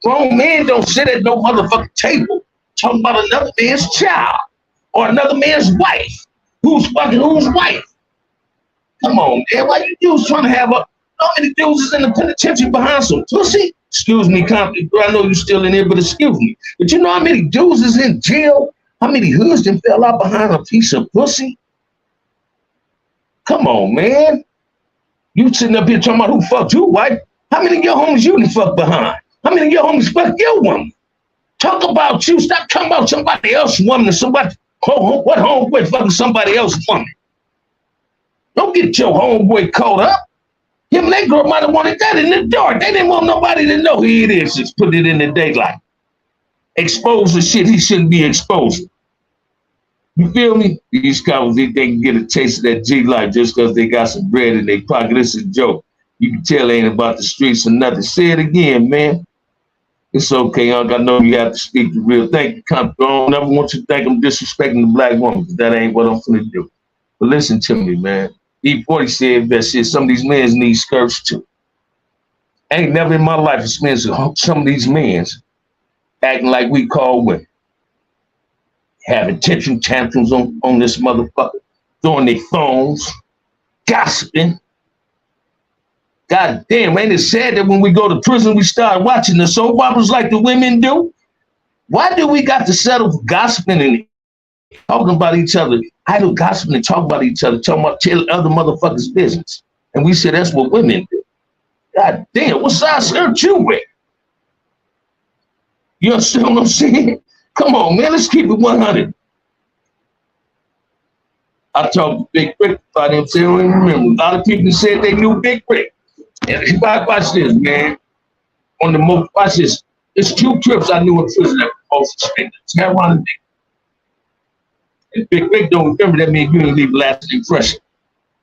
Grown men don't sit at no motherfucking table talking about another man's child or another man's wife. Who's fucking whose wife? Come on, man. Why you dudes trying to have how many dudes is in the penitentiary behind some pussy? Excuse me, Compton. I know you still in there, but excuse me. But you know how many dudes is in jail? How many hoods done fell out behind a piece of pussy? Come on, man. You sitting up here talking about who fucked you, wife? How many of your homies you done fucked behind? How many of your homies fucked your woman? Talk about you. Stop talking about somebody else's woman and somebody. What homeboy fucking somebody else's woman? Don't get your homeboy caught up. Him and that girl might have wanted that in the dark. They didn't want nobody to know who it is. Just put it in the daylight. Expose the shit he shouldn't be exposing. You feel me? These couples, they can get a taste of that G life just because they got some bread in their pocket. This is a joke. You can tell they ain't about the streets or nothing. Say it again, man. It's okay, Unc. I know you have to speak the real. Thank you, Compton. I don't never want you to think I'm disrespecting the black woman, because that ain't what I'm finna do. But listen to me, man. E40 said that shit. Some of these men need skirts too. Ain't never in my life experienced some of these men acting like we call women. Having tantrums on this motherfucker, throwing their phones, gossiping. God damn, ain't it sad that when we go to prison, we start watching the soap operas like the women do? Why do we got to settle for gossiping and talking about each other, idle gossiping and talk about each other, talking about other motherfuckers' business? And we say that's what women do. God damn, what size skirt you wear? You understand what I'm saying? Come on, man, let's keep it 100. I talked to Big Rick about him, say, I don't even remember. A lot of people said they knew Big Rick. And watch this, man. On the most, watch this. It's 2 trips I knew in prison that were most suspended. Heroin and And Big Rick don't remember that means you ain't leave a lasting impression.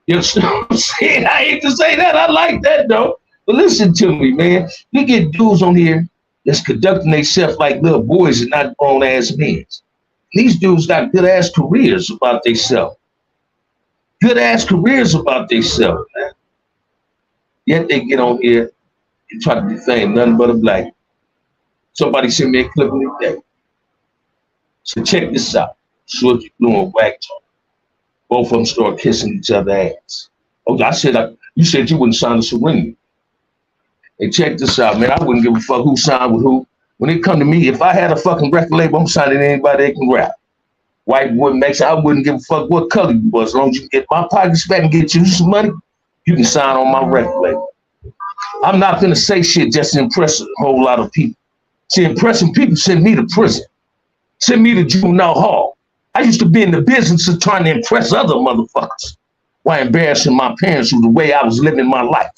You understand what I'm saying? I hate to say that. I like that though. But listen to me, man. You get dudes on here that's conducting themselves like little boys and not grown ass men. These dudes got good ass careers about themselves. Good ass careers about themselves, man. Yet they get on here and try to defame nothing but a black. Somebody sent me a clip of the day. So check this out. Shorty Blue and Whack Talk. Both of them start kissing each other's ass. Oh, you said you wouldn't sign a surrender. Hey, check this out, man. I wouldn't give a fuck who signed with who. When it come to me, if I had a fucking record label, I'm signing anybody that can rap. White boy makes I wouldn't give a fuck what color you was. As long as you get my pockets back and get you some money, you can sign on my record label. I'm not gonna say shit just to impress a whole lot of people. See, impressing people send me to prison. Send me to juvenile hall. I used to be in the business of trying to impress other motherfuckers while embarrassing my parents with the way I was living my life.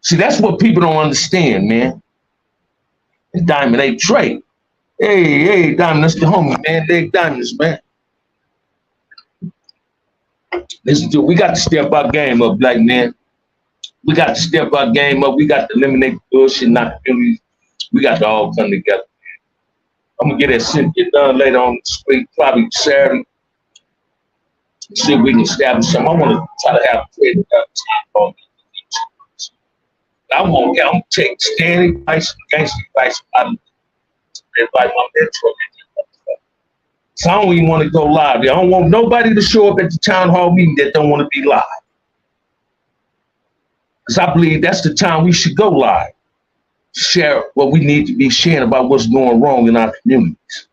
See, that's what people don't understand, man. And Diamond ain't Trey. Hey, Diamond, that's the homie, man. They Diamonds, man. Listen to it. We got to step our game up, black man. We got to step our game up. We got to eliminate the bullshit, not the communities. We got to all come together. I'm gonna get that shit done later on the street, probably Saturday. See if we can establish something. I want to try to have a trade about I'm gonna take standing advice and gangster advice out of everybody my mentor. So I don't even want to go live. I don't want nobody to show up at the town hall meeting that don't want to be live. Because I believe that's the time we should go live. Share what we need to be sharing about what's going wrong in our communities.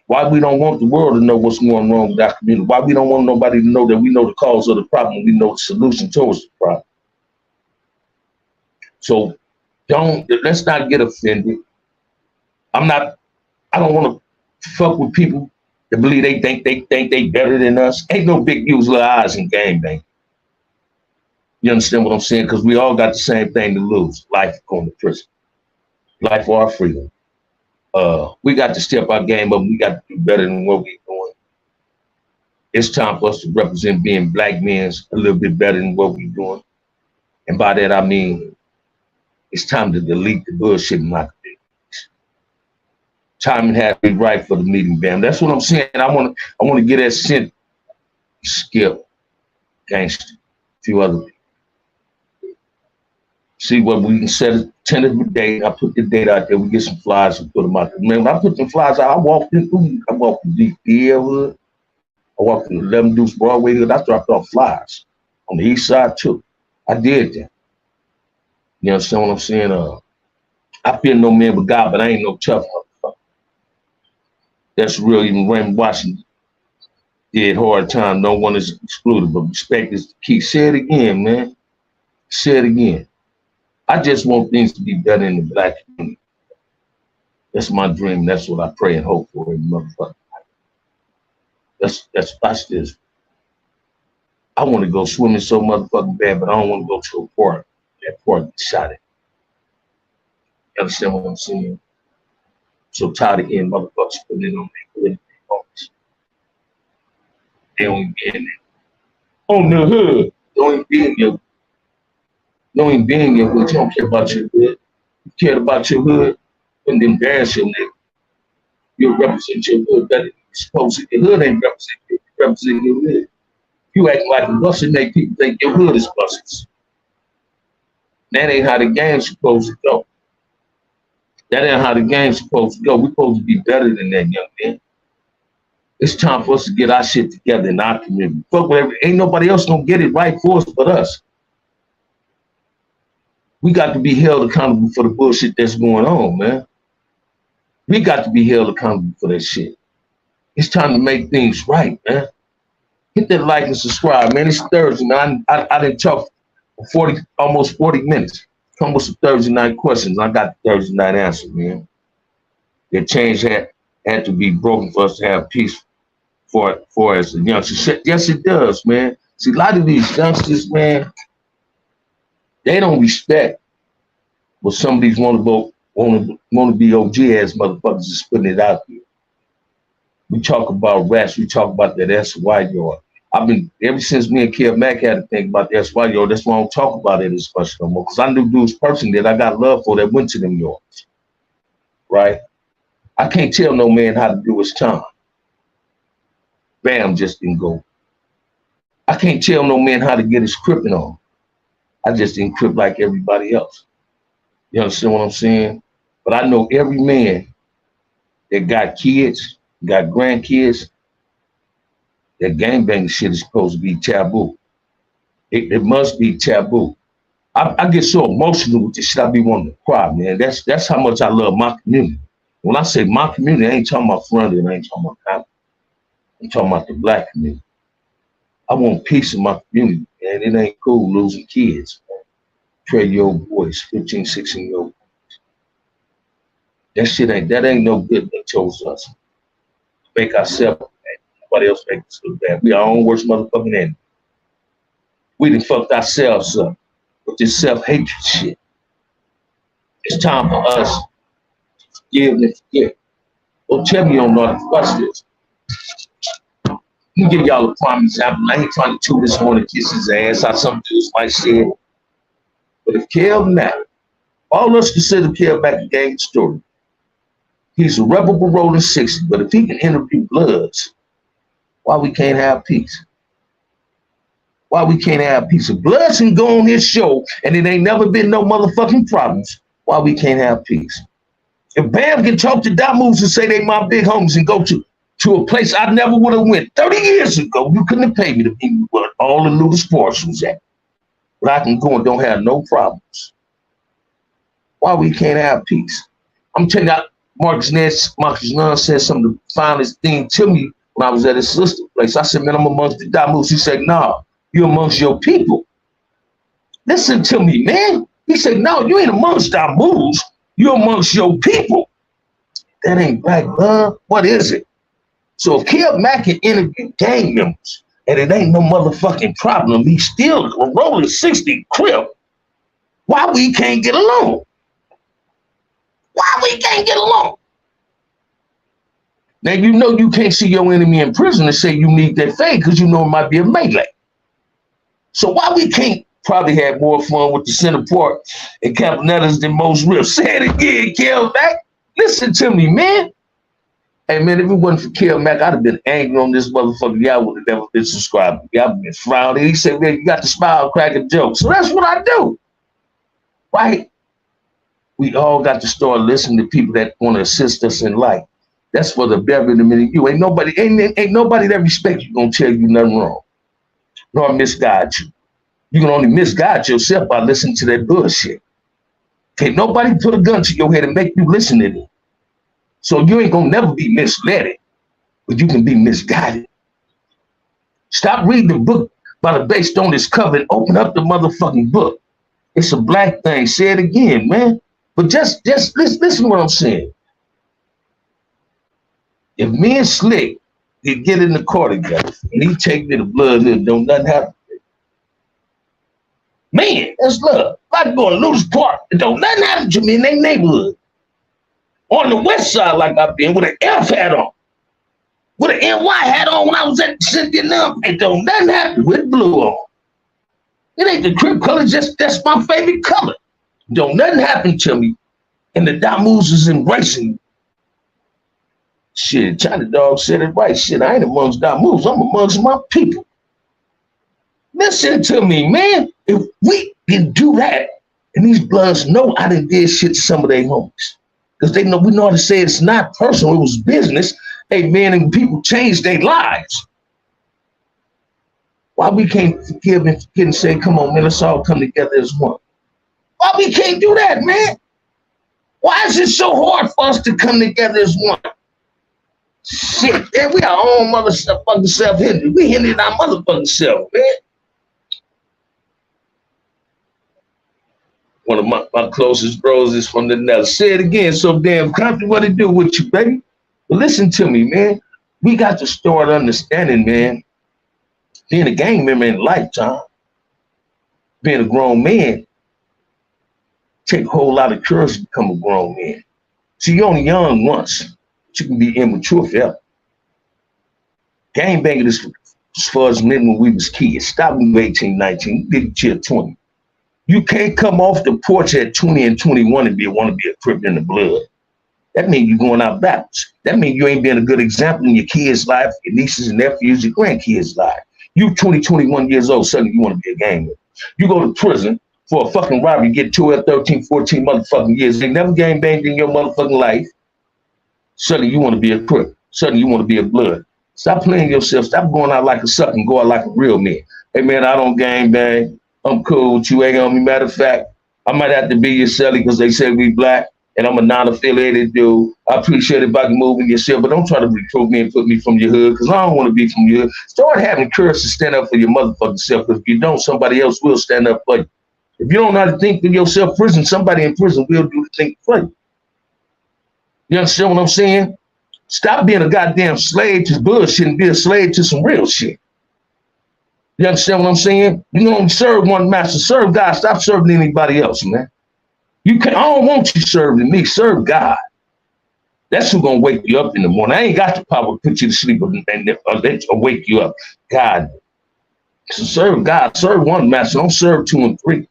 Why we don't want the world to know what's going wrong with our community. Why we don't want nobody to know that we know the cause of the problem. We know the solution towards the problem. So let's not get offended. I don't want to fuck with people that believe they think they better than us. Ain't no big use little eyes in game bang. You understand what I'm saying? Because we all got the same thing to lose. Life going to prison. Life or our freedom. We got to step our game up. We got to do better than what we're doing. It's time for us to represent being black men a little bit better than what we're doing. And by that, I mean, it's time to delete the bullshit in my community. Timing has to be right for the meeting, Bam. That's what I'm saying. I want to get that sent. Skip, Gangster, a few other people. See what we can set a tentative date. I put the date out there. We get some flyers and put them out there. Man, when I put the flyers out, I walked in DPL Hood. I walked in 11 Deuce Broadway Hood. I dropped off flyers on the east side too. I did that. You understand what I'm saying? I feel no man but God, but I ain't no tough motherfucker. That's real. Even Raymond Washington did hard time. No one is excluded, but respect is the key. Say it again, man. Say it again. I just want things to be better in the black community. That's my dream. That's what I pray and hope for every motherfucker. That's this. I want to go swimming so motherfucking bad, but I don't want to go to a park. That park shot it. You understand what I'm saying? So tired of hearing motherfuckers putting it on their homes. They don't be in there. On the hood. Don't be in your hood. You don't care about your hood. You care about your hood and embarrass your nigga. You represent your hood better than you're supposed to. Your hood ain't represent you. You represent your hood. You acting like a bus and make people think your hood is buses. That ain't how the game's supposed to go. That ain't how the game's supposed to go. We're supposed to be better than that, young man. It's time for us to get our shit together in our community. Fuck whatever. Ain't nobody else gonna get it right for us but us. We got to be held accountable for the bullshit that's going on, man. We got to be held accountable for that shit. It's time to make things right, man. Hit that like and subscribe, man. It's Thursday, man. I didn't talk for almost 40 minutes. Come with some Thursday night questions. I got the Thursday night answer, man. That change had to be broken for us to have peace for us. Yes, it does, man. See, a lot of these youngsters, man, they don't respect what some of these want to be OG ass motherfuckers is putting it out there. We talk about rats. We talk about that SY yard. I've been, ever since me and Kev Mack had to think about the SY yard, that's why I don't talk about it as much no more. Because I knew dudes personally that I got love for that went to them yards. Right? I can't tell no man how to do his time. Bam just didn't go. I can't tell no man how to get his cripping on. I just didn't crip like everybody else. You understand what I'm saying? But I know every man that got kids, got grandkids, that gangbang shit is supposed to be taboo. It must be taboo. I get so emotional with this shit, I be wanting to cry, man. That's how much I love my community. When I say my community, I ain't talking about Florida, I ain't talking about Compton. I'm talking about the black community. I want peace in my community, man. It ain't cool losing kids. 12-year-old boys, 15, 16-year-old boys. That ain't no good. That chose us. Make ourselves bad. Nobody else make us look bad. We our own worst motherfucking enemy. We done fucked ourselves up with this self-hatred shit. It's time for us to forgive and forget. Don't tell me you don't know how to fuss this. Let me give y'all a prime example. I ain't trying to toot this horn and kiss his ass, how some dudes might say it. But if Kev Mack, all us consider Kev Mack a gang story, he's a reputable rolling 60, but if he can interview Bloods, why we can't have peace? Why we can't have peace? If Bloods can go on his show and it ain't never been no motherfucking problems, why we can't have peace? If Bam can talk to Damoos and say they my big homies and go to a place I never would have went 30 years ago, you couldn't have paid me to be where all the Luda Sports was at. But I can go and don't have no problems. Why we can't have peace? I'm telling you, Marcus Nunn said some of the finest thing to me when I was at his sister's place. I said, man, I'm amongst the Damoos. He said, nah, you're amongst your people. Listen to me, man. He said, no, you ain't amongst Damoos. You're amongst your people. That ain't black love. What is it? So if Kev Mack can interview gang members and it ain't no motherfucking problem, he's still a rolling 60 crib, why we can't get along? Why we can't get along? Now, you know you can't see your enemy in prison and say you need that fade because you know it might be a melee. So why we can't probably have more fun with the center part and Campanetta's than most real? Say it again, Kev Mack. Listen to me, man. Hey, man, if it wasn't for Kev Mack, I'd have been angry on this motherfucker. Y'all would have never been subscribed. Y'all been frowning. He said, man, you got to smile, crack a joke. So that's what I do. Right? We all got to start listening to people that want to assist us in life. That's for the betterment of you. Ain't nobody that respects you gonna tell you nothing wrong, nor misguide you. You can only misguide yourself by listening to that bullshit. Can't nobody put a gun to your head and make you listen to it. So you ain't gonna never be misled, but you can be misguided. Stop reading the book by the based on this cover and open up the motherfucking book. It's a black thing. Say it again, man. But just listen to what I'm saying. If me and Slick could get in the car together and he take me to Blood Hill, don't nothing happen. Man, that's love. Like going to Luda's Park, and don't nothing happen to me in their neighborhood. On the west side, like I've been, with an F hat on, with an NY hat on when I was at Vietnam, and don't nothing happen with blue on. It ain't the crib color, just that's my favorite color. Don't nothing happen to me, and the Damoos is embracing me. Shit, China Dog said it right. Shit, I ain't amongst Damoos, I'm amongst my people. Listen to me, man. If we can do that, and these Bloods know I done did shit to some of their homies. Because they know we know how to say it's not personal, it was business. Hey, man, and people changed their lives. Why we can't forgive and forget and say, come on, man, let's all come together as one? Why we can't do that, man? Why is it so hard for us to come together as one? Shit, man, we our own motherfucking self-hindered. We hindered our motherfucking self, man. One of my closest bros is from the Netherlands. Say it again, so damn country, what it do with you, baby? But listen to me, man. We got to start understanding, man. Being a gang member in a lifetime, being a grown man, take a whole lot of courage to become a grown man. See, you're only young once, but you can be immature forever. Gang banging is as far as men when we was kids. Stop when you 18, 19, you did till 20. You can't come off the porch at 20 and 21 and want to be a Crip in the blood. That means you're going out backwards. That means you ain't being a good example in your kids' life, your nieces and nephews, your grandkids' life. You 20, 21 years old, suddenly you want to be a gangster. You go to prison for a fucking robbery, get 12, 13, 14 motherfucking years. They never gang banged in your motherfucking life. Suddenly you want to be a Crip. Suddenly you want to be a blood. Stop playing yourself. Stop going out like a sucker and go out like a real man. Hey man, I don't gang bang. I'm cool with you. Ain't on me. Matter of fact, I might have to be your celly because they say we black and I'm a non-affiliated dude. I appreciate it if I can move in yourself, but don't try to recruit me and put me from your hood because I don't want to be from your hood. Start having courage to stand up for your motherfucking self because if you don't, somebody else will stand up for you. If you don't know how to think for yourself, somebody in prison will do the thing for you. You understand what I'm saying? Stop being a goddamn slave to bullshit and be a slave to some real shit. You understand what I'm saying? You don't serve one master, serve God. Stop serving anybody else, man. I don't want you serving me, serve God. That's who's gonna wake you up in the morning. I ain't got the power to put you to sleep or wake you up. God. So serve God, serve one master, don't serve 2 and 3.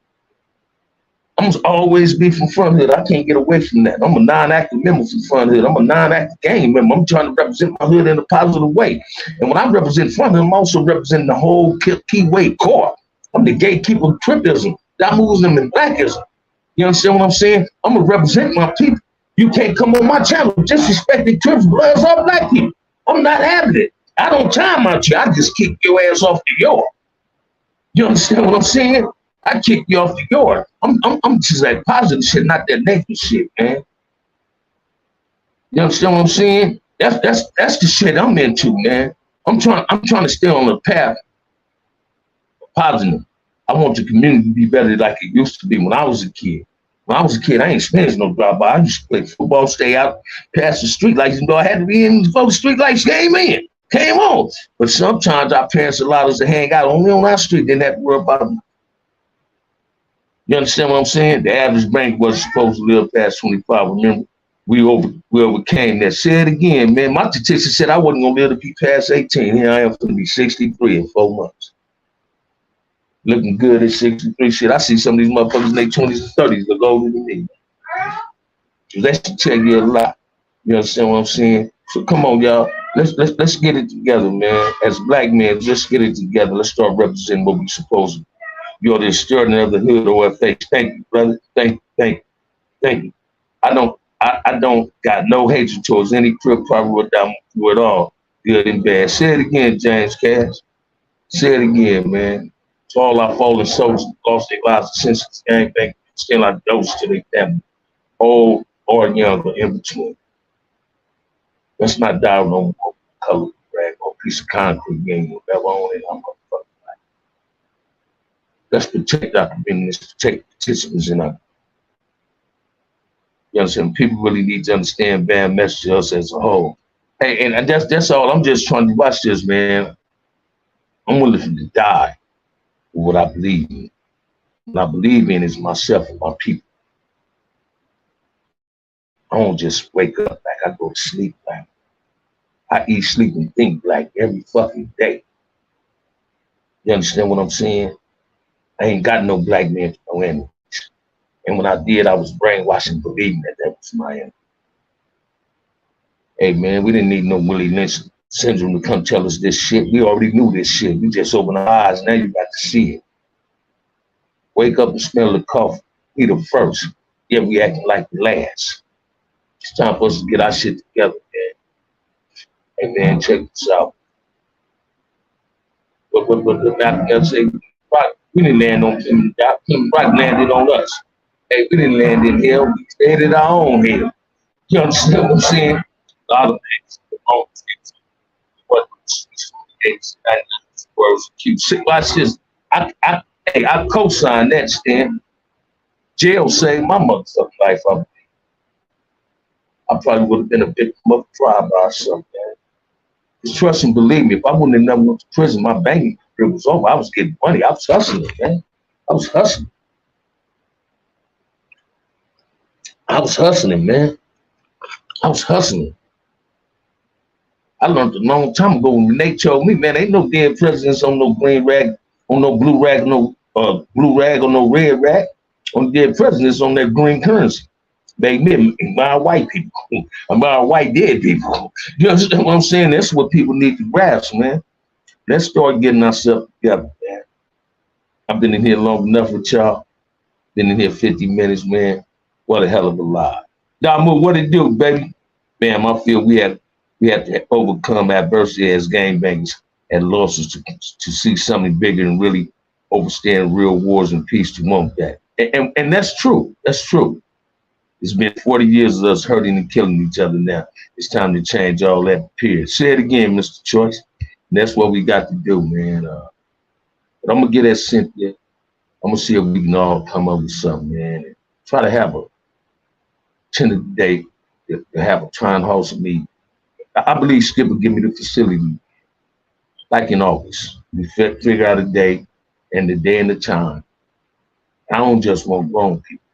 I must always be from Front Hood. I can't get away from that. I'm a non-active member from Front Hood. I'm a non-active gang member. I'm trying to represent my hood in a positive way. And when I represent Front Hood, I'm also representing the whole Keyway core. I'm the gatekeeper of Cripism, Muslim and Blackism. You understand what I'm saying? I'm gonna represent my people. You can't come on my channel disrespecting Crips, Bloods, or black people. I'm not having it. I don't time out you. I just kick your ass off the yard. You understand what I'm saying? I kick you off the yard. I'm just that positive shit, not that negative shit, man. You understand what I'm saying? That's the shit I'm into, man. I'm trying to stay on the path of positive. I want the community to be better like it used to be when I was a kid. When I was a kid, I ain't experienced no drive-by. I used to play football, stay out past the street lights, and I had to be in before the street lights came on. But sometimes our parents allowed us to hang out only on our street. Didn't have to worry about them. You understand what I'm saying? The average bank wasn't supposed to live past 25. Remember, we overcame that. Say it again, man. My statistics said I wasn't gonna be able to be past 18. Here I am going to be 63 in 4 months. Looking good at 63. Shit, I see some of these motherfuckers in their 20s and 30s look older than me. That should tell you a lot. You understand what I'm saying? So come on, y'all. Let's get it together, man. As black men, let's get it together. Let's start representing what we're supposed to. You're the extraordinary of the hood OFH. Thank you, brother. Thank you. I don't got no hatred towards any Crip, probably down through it all, good and bad. Say it again, James Cash. Say it again, man. To all our fallen souls who lost their lives since this gang bang, still our dose to their family, old or young or in between. Let's not die on no color rag or piece of concrete game or whatever on it. Let's protect our communities, protect participants in our. You understand? People really need to understand bad message to us as a whole. Hey, and that's all. I'm just trying to watch this, man. I'm willing to die for what I believe in. What I believe in is myself and my people. I don't just wake up black. I go to sleep black. I eat, sleep, and think black every fucking day. You understand what I'm saying? I ain't got no black men for no enemies. And when I did, I was brainwashed and believing that was my enemy. Hey, man, we didn't need no Willie Lynch syndrome to come tell us this shit. We already knew this shit. We just opened our eyes. Now you got to see it. Wake up and smell the coffee. We the first. Yeah, we acting like the last. It's time for us to get our shit together, man. Hey, man, check this out. What the Malcolm say? We didn't land on Plymouth Rock. Plymouth Rock landed on us. Hey, we didn't land in hell. We created our own hell. You understand what I'm saying? A lot of things. What words cute. Watch this. I co-signed that, Stan. Jail saved my motherfucking life. I probably would have been a victim of drive-by or something, man. Just trust and believe me, if I wouldn't have never went to prison, my banking career was over. I was getting money. I was hustling, man. I was hustling, man. I was hustling. I learned a long time ago when they told me, man, ain't no dead presidents on no green rag, on no blue rag, no blue rag or no red rag. On dead presidents on that green currency. They mean by white people, by white dead people. You understand what I'm saying? That's what people need to grasp, man. Let's start getting ourselves together, man. I've been in here long enough with y'all. Been in here 50 minutes, man. What a hell of a lie. Damu, what it do, baby? Bam, I feel we have to overcome adversity as gangbangers and losses to see something bigger and really overstand real wars and peace to want that. And that's true. That's true. It's been 40 years of us hurting and killing each other now. It's time to change all that, period. Say it again, Mr. Choice. And that's what we got to do, man. But I'm going to get at Cynthia. I'm going to see if we can all come up with something, man. And try to have a tentative date to have a trying house meeting. I believe Skip will give me the facility, like in August. We figure out a date and the day and the time. I don't just want grown people.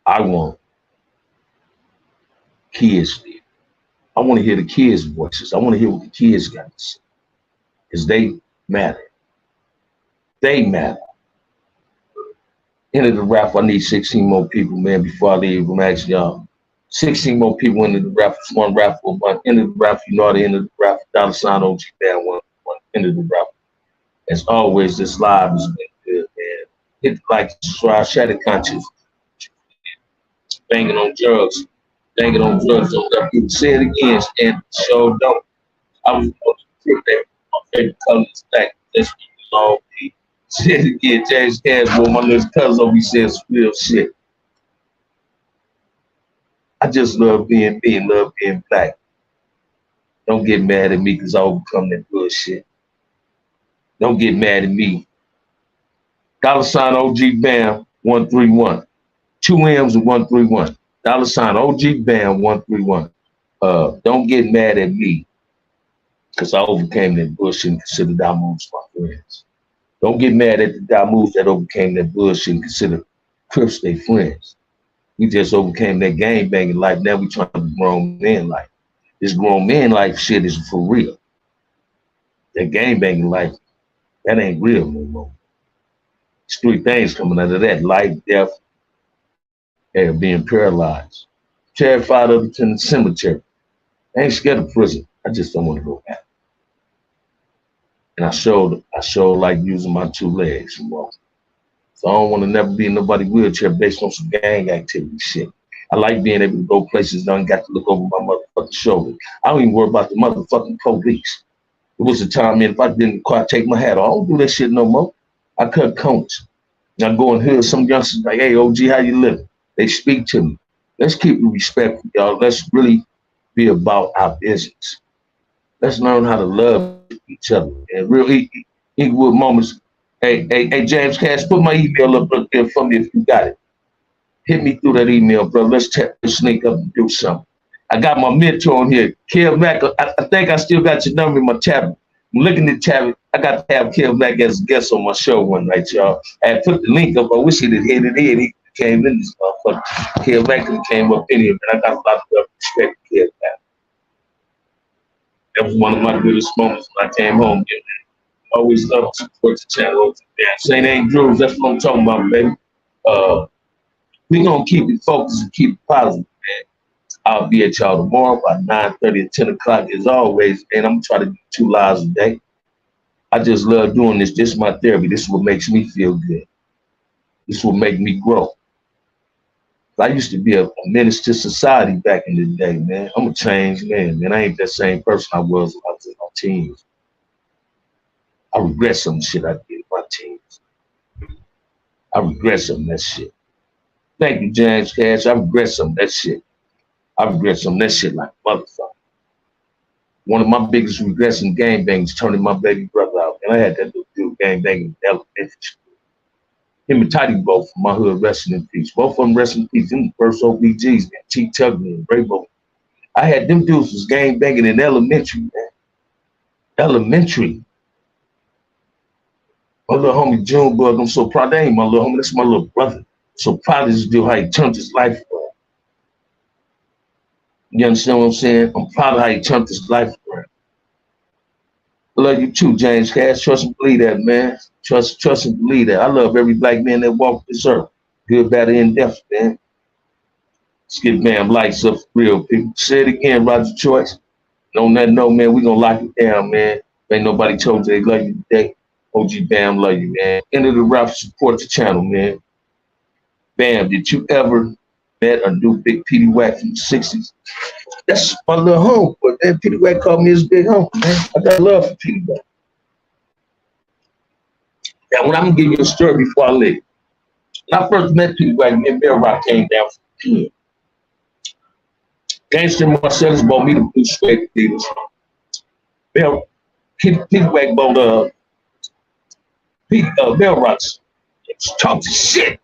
I want kids there. I want to hear the kids' voices. I want to hear what the kids got to say. Because they matter. They matter. End of the raffle, I need 16 more people, man, before I leave. I'm asking y'all. 16 more people into the raffle. It's one raffle. One end of the raffle, you know the end of the raffle. $ OG Band, one end of the raffle. As always, this live has been good, man. Hit the like, subscribe, shatter conscious. Banging on drugs. Banging on drugs. Don't let people say it again. And show don't. I was going to put that my favorite color is black. Let's keep it all. Say it again. James Canswell, my little cousin over, he says real shit. I just love being me and love being black. Don't get mad at me because I overcome that bullshit. Don't get mad at me. $ OG Bam 131. 2 M's and 131. $ OG Bam 131. Don't get mad at me because I overcame that bullshit and consider Damus my friends. Don't get mad at the Damus that overcame that bullshit and consider Crips their friends. We just overcame that gang banging life. Now we trying to be grown men life. This grown man life shit is for real. That gang banging life, that ain't real no more. There's 3 things coming out of that: life, death, and being paralyzed. Terrified of it in the cemetery. I ain't scared of prison. I just don't want to go back. And I showed like using my 2 legs and walking. So I don't want to never be in nobody's wheelchair based on some gang activity shit. I like being able to go places I don't got to look over my motherfucking shoulder. I don't even worry about the motherfucking police. It was a time, man, if I didn't quite take my hat off, I don't do that shit no more. I cut cones. And I go and hear some youngsters like, hey, OG, how you living? They speak to me. Let's keep it respectful, y'all. Let's really be about our business. Let's learn how to love each other and real equal moments. Hey, James Cash, put my email up there for me if you got it. Hit me through that email, bro. Let's sneak up and do something. I got my mentor on here, Kev Mack. I think I still got your number in my tablet. I'm looking at the tablet. I got to have Kev Mack as a guest on my show one night, y'all. I put the link up. I wish he'd have hit it in. He came in this motherfucker. Kev Mack came up in here, man. I got a lot of respect for Kev Mack. That was one of my greatest moments when I came home. Always love to support the channel. St. Andrews, that's what I'm talking about, baby. We're going to keep it focused and keep it positive, man. I'll be at y'all tomorrow by 9:30 and 10 o'clock as always, and I'm going to try to do 2 lives a day. I just love doing this. This is my therapy. This is what makes me feel good. This is what makes me grow. I used to be a menace to society back in the day, man. I'm a changed man, man. I ain't that same person I was when I was in my teens. I regret some shit I did in my teens. I regret some of that shit. Thank you, James Cash. I regret some of that shit. I regret some of that shit like a motherfucker. One of my biggest regrets in gangbanging is turning my baby brother out. And I had that little dude gangbanging in elementary school. Him and Toddy both from my hood resting in peace. Both of them resting in peace. Them the first OBGs, man. T. Tugman and Braybo. I had them dudes was gangbanging in elementary, man. Elementary. My little homie Junebug, I'm so proud. That ain't my little homie, that's my little brother. So proud of this dude, how he turned his life around. You understand what I'm saying? I'm proud of how he turned his life around. I love you too, James Cash. Trust and believe that, man. Trust and believe that. I love every black man that walks this earth. Good, bad, and death, man. Let's get damn lights up for real people. Say it again, Roger Choice. And on that note, man, we gonna lock it down, man. Ain't nobody told you they love you today. OG Bam love you, man. End of the rap, support the channel, man. Bam, did you ever met or do Big Petey Wack in the 60s? That's my little home, but man, Petey Wack called me his big home, man. I got love for Petey Wack. Now, when I'm gonna give you a story before I leave. When I first met Petey Wack, me and Bell Rock came down from the pen. Gangster Marcellus bought me the blue suede Adidas. Petey Wack bought Bell Rocks. Talk to shit.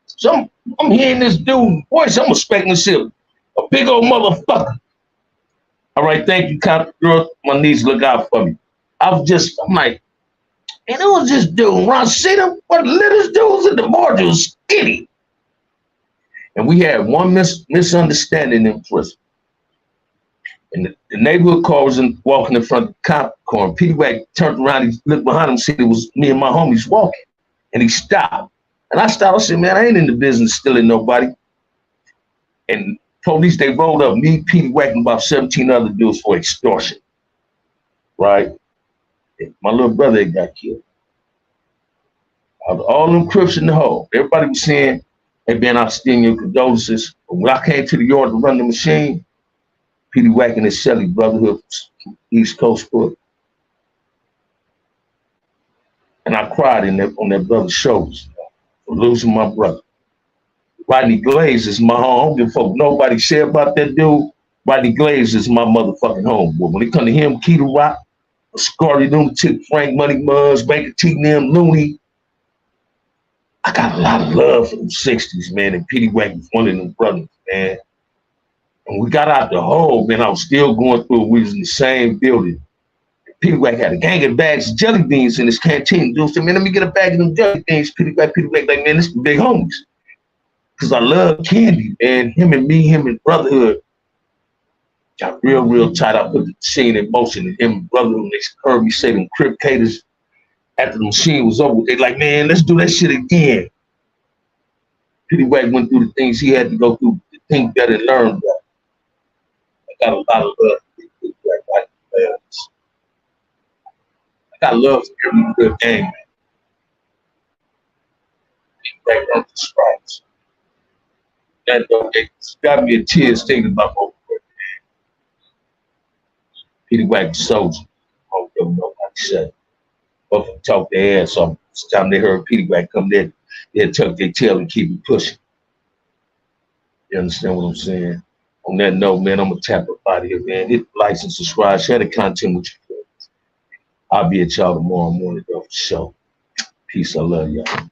So I'm hearing this dude voice. I'm expecting to see a big old motherfucker. All right, thank you, cop girl. My knees look out for me. I'm like, and it was this dude, Ron Cedar, one of the littlest dudes in the margin, was skinny. And we had one misunderstanding in prison. And the neighborhood car was walking in front of the cop car. And Petey Wack turned around, he looked behind him, said it was me and my homies walking. And he stopped. And I stopped, I said, man, I ain't in the business stealing nobody. And police, they rolled up me, Petey Wack, and about 17 other dudes for extortion. Right? And my little brother got killed. All them Crips in the hole. Everybody was saying, hey, Ben, I extend your condolences. But when I came to the yard to run the machine, Petey Wack and his Shelly Brotherhood, East Coast foot. And I cried on that brother's shoulders for losing my brother. Rodney Glaze is my home. I don't give a fuck nobody said about that dude. Rodney Glaze is my motherfucking home. But when it come to him, Keita Rock, Scarly Lunatic, Frank Money Muzz, Banker T, them Looney, I got a lot of love for them 60s, man. And Petey Wack was one of them brothers, man. When we got out the hole, man, I was still going through it. We was in the same building. Petey Wack had a gang of bags of jelly beans in his canteen. Dude said, man, let me get a bag of them jelly beans. Petey Wack, like, man, this is the big homies. Because I love Candy, man. Him and Brotherhood got real tight. I put the scene in motion. And him and Brotherhood, they heard me say them Crip Caters after the machine was over. They like, man, let's do that shit again. Petey Wack went through the things he had to go through to think better and learn better. I got a lot of love for Petey Wack. I got love for every good game, man. Petey Wack earned the stripes. That it's got me a tears thinking about my boy. Petey Wack the soldier. I don't know what he said. Both of them talk their ass off. It's time they heard Petey Wack come there, they'd tuck their tail and keep it pushing. You understand what I'm saying? On that note, man, I'm gonna tap up out of here, man. Hit like and subscribe, share the content with your friends. I'll be at y'all tomorrow morning, though, for sure. Peace, I love y'all.